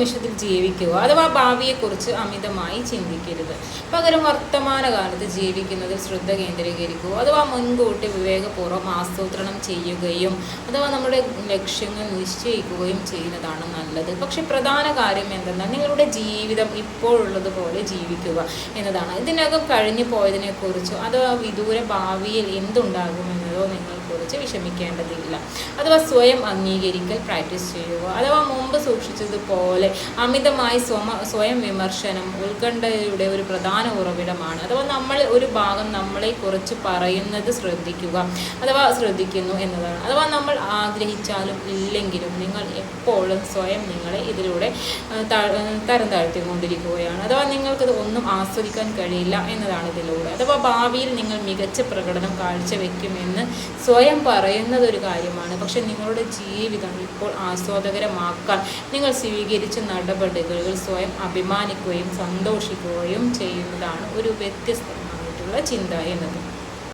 നിമിഷത്തിൽ ജീവിക്കുക, അഥവാ ഭാവിയെക്കുറിച്ച് അമിതമായി ചിന്തിക്കരുത്. പകരം വർത്തമാനകാലത്ത് ജീവിക്കുന്നതിൽ ശ്രദ്ധ കേന്ദ്രീകരിക്കുക, അഥവാ മുൻകൂട്ടി വിവേകപൂർവ്വം ആസൂത്രണം ചെയ്യുകയും അഥവാ നമ്മുടെ ലക്ഷ്യങ്ങൾ നിശ്ചയിക്കുകയും ചെയ്യുന്നതാണ് നല്ലത്. പക്ഷെ പ്രധാന കാര്യം എന്തെന്നാൽ നിങ്ങളുടെ ജീവിതം ഇപ്പോഴുള്ളതുപോലെ ജീവിക്കുക എന്നതാണ്. ഇതിനകം കഴിഞ്ഞു പോയതിനെക്കുറിച്ചോ അഥവാ വിദൂര ഭാവിയിൽ എന്തുണ്ടാകുമെന്നതോ നിങ്ങളെക്കുറിച്ച് വിഷമിക്കേണ്ടതില്ല. അഥവാ സ്വയം അംഗീകരിക്കൽ പ്രാക്ടീസ് ചെയ്യുക, അഥവാ മുമ്പ് സൂക്ഷിച്ചതുപോലെ അമിതമായി സ്വയം വിമർശനം ഉത്കണ്ഠയുടെ ഒരു പ്രധാന ഉറവിടമാണ്. അഥവാ നമ്മൾ ഒരു ഭാഗം നമ്മളെക്കുറിച്ച് പറയുന്നത് ശ്രദ്ധിക്കുന്നു എന്നതാണ്. അഥവാ നമ്മൾ ആഗ്രഹിച്ചാലും ഇല്ലെങ്കിലും നിങ്ങൾ എപ്പോഴും സ്വയം നിങ്ങളെ ഇതിലൂടെ തരം താഴ്ത്തിക്കൊണ്ടിരിക്കുകയാണ്. അഥവാ നിങ്ങൾക്കത് ഒന്നും ആസ്വദിക്കാൻ കഴിയില്ല എന്നതാണ് ഇതിലൂടെ. അഥവാ ഭാവിയിൽ നിങ്ങൾ മികച്ച പ്രകടനം കാഴ്ചവെക്കുമെന്ന് സ്വയം പറയുന്നതൊരു കാര്യമാണ്. പക്ഷെ നിങ്ങളുടെ ജീവിതം ഇപ്പോൾ ആസ്വാദകരമാക്കാൻ നിങ്ങൾ സ്വീകരിച്ച നടപടികളിൽ സ്വയം അഭിമാനിക്കുകയും സന്തോഷിക്കുകയും ചെയ്യുന്നതാണ് ഒരു വ്യത്യസ്തമായിട്ടുള്ള ചിന്ത എന്നത്.